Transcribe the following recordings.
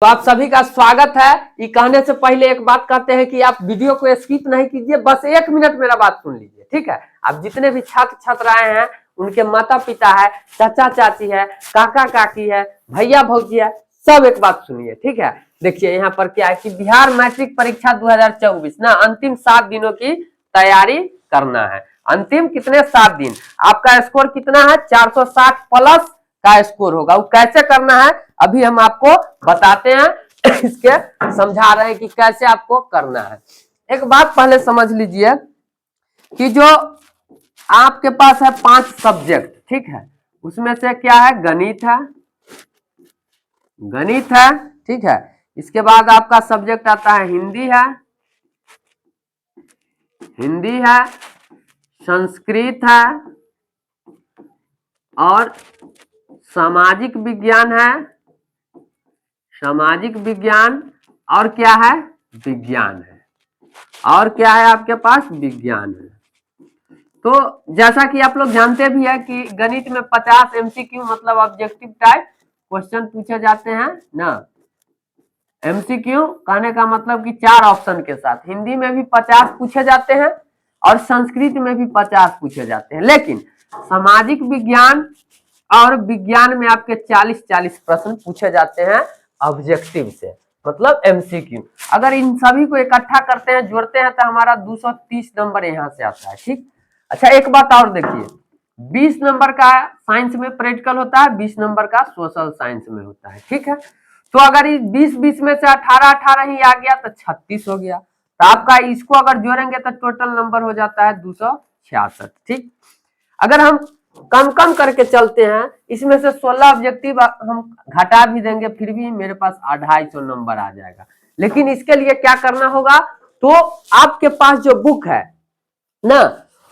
तो आप सभी का स्वागत है। ये कहने से पहले एक बात कहते हैं कि आप वीडियो को स्किप नहीं कीजिए, बस 1 मिनट मेरा बात सुन लीजिए, ठीक है। आप जितने भी छात्र छात्राएं हैं, उनके माता पिता है, चाचा चाची है, काका काकी है, भैया भौजी है, सब एक बात सुनिए, ठीक है। देखिए यहाँ पर क्या है कि बिहार मैट्रिक परीक्षा 2024 ना अंतिम 7 दिनों की तैयारी करना है। अंतिम कितने 7 दिन, आपका स्कोर कितना है 460 प्लस का स्कोर होगा। वो कैसे करना है अभी हम आपको बताते हैं इसके समझा रहे हैं कि कैसे आपको करना है। एक बात पहले समझ लीजिए कि जो आपके पास है 5 सब्जेक्ट, ठीक है, उसमें से क्या है गणित है, ठीक है। इसके बाद आपका सब्जेक्ट आता है हिंदी है, संस्कृत है और सामाजिक विज्ञान और क्या है विज्ञान है, और क्या है आपके पास विज्ञान है। तो जैसा कि आप लोग जानते भी है कि गणित में 50 एमसीक्यू मतलब ऑब्जेक्टिव टाइप क्वेश्चन पूछे जाते हैं ना। एमसीक्यू कहने का मतलब कि 4 ऑप्शन के साथ। हिंदी में भी 50 पूछे जाते हैं और संस्कृत में भी 50 पूछे जाते हैं, लेकिन सामाजिक विज्ञान और विज्ञान में आपके 40-40 प्रश्न पूछे जाते हैं ऑब्जेक्टिव से, मतलब एमसीक्यू। अगर इन सभी को इकट्ठा करते हैं, जोड़ते हैं तो हमारा 230 नंबर यहाँ से आता है, ठीक। अच्छा एक बात और देखिए, 20 नंबर का साइंस में प्रैक्टिकल होता है, 20 नंबर का सोशल साइंस में होता है, ठीक है। तो अगर 20-20 में से 18-18 ही आ गया तो 36 हो गया, तो आपका इसको अगर जोड़ेंगे तो टोटल नंबर हो जाता है 266, ठीक। अगर हम कम कम करके चलते हैं, इसमें से 16 ऑब्जेक्टिव हम घटा भी देंगे फिर भी मेरे पास 250 नंबर आ जाएगा। लेकिन इसके लिए क्या करना होगा, तो आपके पास जो बुक है ना,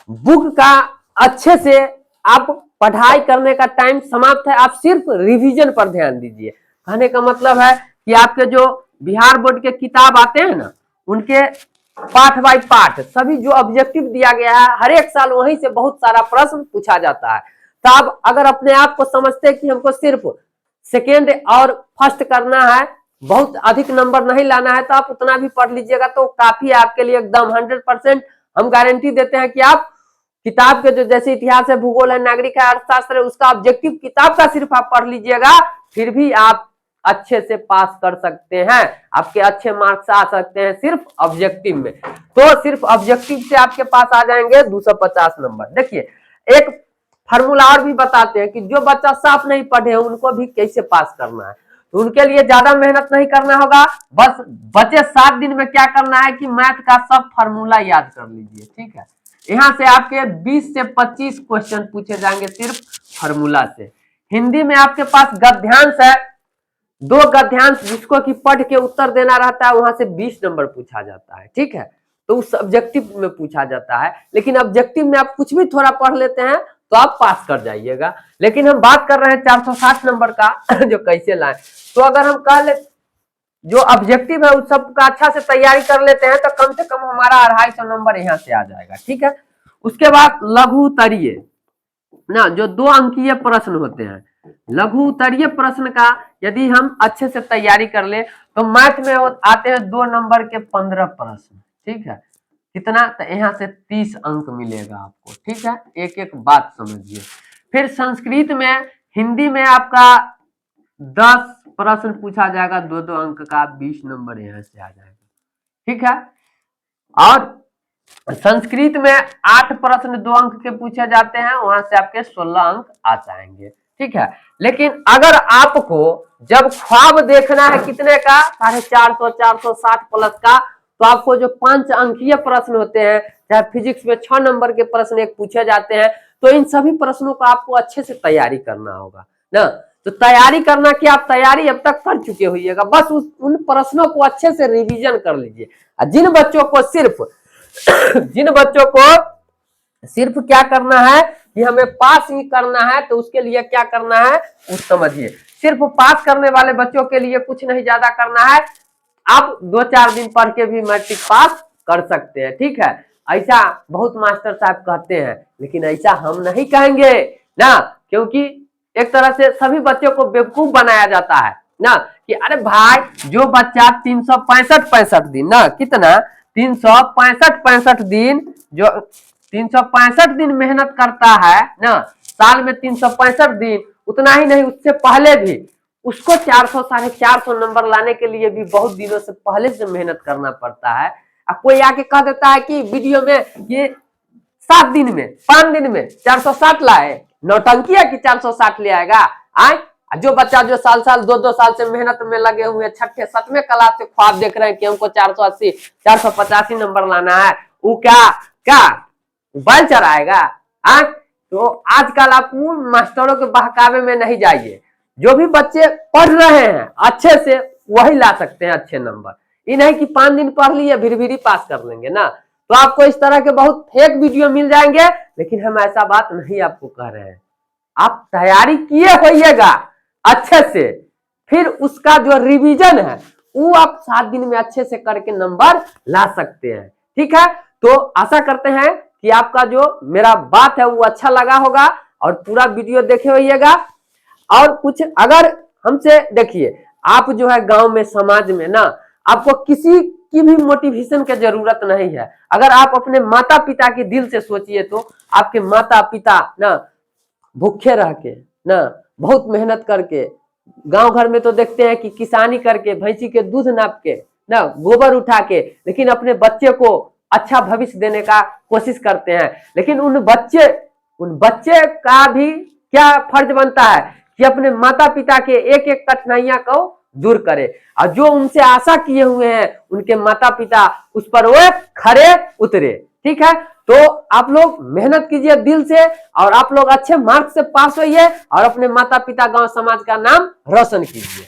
बुक का अच्छे से आप पढ़ाई करने का टाइम समाप्त है, आप सिर्फ रिवीजन पर ध्यान दीजिए। कहने का मतलब है कि आपके जो बिहार बोर्ड के किताब आते हैं ना, उनके पार्ट बाय पार्ट सभी जो ऑब्जेक्टिव दिया गया है, हर एक साल वहीं से बहुत सारा प्रश्न पूछा जाता है। तो आप अगर अपने आप को समझते हैं कि हमको सिर्फ सेकेंड और फर्स्ट करना है, बहुत अधिक नंबर नहीं लाना है, तो आप उतना भी पढ़ लीजिएगा तो काफी है आपके लिए, एकदम 100% हम गारंटी देते हैं कि आप किताब के जो जैसे इतिहास है, भूगोल है, नागरिक है, अर्थशास्त्र है, उसका ऑब्जेक्टिव किताब का सिर्फ आप पढ़ लीजिएगा, फिर भी आप अच्छे से पास कर सकते हैं, आपके अच्छे मार्क्स आ सकते हैं सिर्फ ऑब्जेक्टिव में। तो सिर्फ ऑब्जेक्टिव से आपके पास आ जाएंगे 250 नंबर। देखिए एक फार्मूला और भी बताते हैं कि जो बच्चा साफ नहीं पढ़े उनको भी कैसे पास करना है। तो उनके लिए ज्यादा मेहनत नहीं करना होगा, बस बचे 7 दिन में क्या करना है कि मैथ का सब फार्मूला याद कर लीजिए, ठीक है। यहाँ से आपके 20 से 25 क्वेश्चन पूछे जाएंगे सिर्फ फार्मूला से। हिंदी में आपके पास गद्यांश है, 2 गद्यांश जिसको कि पढ़ के उत्तर देना रहता है, वहां से 20 नंबर पूछा जाता है, ठीक है। तो उस ऑब्जेक्टिव में पूछा जाता है, लेकिन ऑब्जेक्टिव में आप कुछ भी थोड़ा पढ़ लेते हैं तो आप पास कर जाइएगा। लेकिन हम बात कर रहे हैं 460 नंबर का जो कैसे लाए। तो अगर हम कह ले जो ऑब्जेक्टिव है उस सब का अच्छा से तैयारी कर लेते हैं तो कम से कम हमारा 250 नंबर यहाँ से आ जाएगा, ठीक है। उसके बाद लघु उत्तरीय ना, जो 2 अंकीय प्रश्न होते हैं, लघु उत्तरीय प्रश्न का यदि हम अच्छे से तैयारी कर ले तो मैथ में आते हैं 2 नंबर के 15 प्रश्न, ठीक है। कितना, तो यहाँ से 30 अंक मिलेगा आपको, ठीक है। एक एक बात समझिए। फिर संस्कृत में, हिंदी में आपका 10 प्रश्न पूछा जाएगा 2-2 अंक का, 20 नंबर यहाँ से आ जाएगा, ठीक है। और संस्कृत में 8 प्रश्न 2 अंक के पूछे जाते हैं, वहां से आपके 16 अंक आ जाएंगे, ठीक है। लेकिन अगर आपको जब ख्वाब देखना है कितने का 450 460 प्लस का, तो आपको जो 5 अंकीय प्रश्न होते हैं, चाहे फिजिक्स में 6 नंबर के प्रश्न एक पूछे जाते हैं, तो इन सभी प्रश्नों को आपको अच्छे से तैयारी करना होगा ना। तो तैयारी करना कि आप तैयारी अब तक कर चुके होइएगा, बस उन प्रश्नों को अच्छे से रिवीजन कर लीजिए। जिन बच्चों को सिर्फ क्या करना है कि हमें पास ही करना है, तो उसके लिए क्या करना है उस समझिए। सिर्फ पास करने वाले बच्चों के लिए कुछ नहीं ज्यादा करना है, आप 2-4 दिन पढ़ के भी मैट्रिक पास कर सकते हैं, ठीक है। ऐसा बहुत मास्टर साहब कहते हैं, लेकिन ऐसा हम नहीं कहेंगे ना, क्योंकि एक तरह से सभी बच्चों को बेवकूफ बनाया जाता है। ना कि अरे भाई जो बच्चा 365 दिन ना, कितना 365 दिन, जो 365 दिन मेहनत करता है ना, साल में 365 दिन, उतना ही नहीं उससे पहले भी उसको 400 450 नंबर लाने के लिए भी बहुत दिनों से पहले से मेहनत करना पड़ता है। अब कोई आके कह देता है कि वीडियो में ये 7 दिन में 5 दिन में 460 लाए, नौटंकी है कि 460 ले आएगा। आए जो बच्चा जो साल साल 2-2 साल से मेहनत में लगे हुए, छठे 7वें क्लास से ख्वाब देख रहे हैं कि हमको 480 485 नंबर लाना है, वो क्या क्या बैल चराएगा? तो आजकल आप मास्टरों के बहकावे में नहीं जाइए। जो भी बच्चे पढ़ रहे हैं अच्छे से वही ला सकते हैं अच्छे नंबर। ये नहीं कि 5 दिन पढ़ लिए फिर पास कर लेंगे ना। तो आपको इस तरह के बहुत फेक वीडियो मिल जाएंगे, लेकिन हम ऐसा बात नहीं आपको कह रहे हैं। आप तैयारी किए होइएगा अच्छे से, फिर उसका जो रिवीजन है वो आप 7 दिन में अच्छे से करके नंबर ला सकते हैं। ठीक है, तो आशा करते हैं कि आपका जो मेरा बात है वो अच्छा लगा होगा और पूरा वीडियो देखे होइएगा। और कुछ अगर हमसे देखिए, आप जो है गांव में समाज में ना, आपको किसी की भी मोटिवेशन की जरूरत नहीं है। अगर आप अपने माता पिता के दिल से सोचिए तो आपके माता पिता ना भूखे रह के ना, बहुत मेहनत करके, गांव घर में तो देखते हैं कि किसानी करके, भैंसी के दूध नाप के ना, गोबर उठा के, लेकिन अपने बच्चे को अच्छा भविष्य देने का कोशिश करते हैं। लेकिन उन बच्चे का भी क्या फर्ज बनता है कि अपने माता पिता के एक एक कठिनाइयां को दूर करे, और जो उनसे आशा किए हुए हैं उनके माता पिता उस पर वो खरे उतरे। ठीक है, तो आप लोग मेहनत कीजिए दिल से, और आप लोग अच्छे मार्क्स से पास होइए और अपने माता पिता गांव समाज का नाम रोशन कीजिए।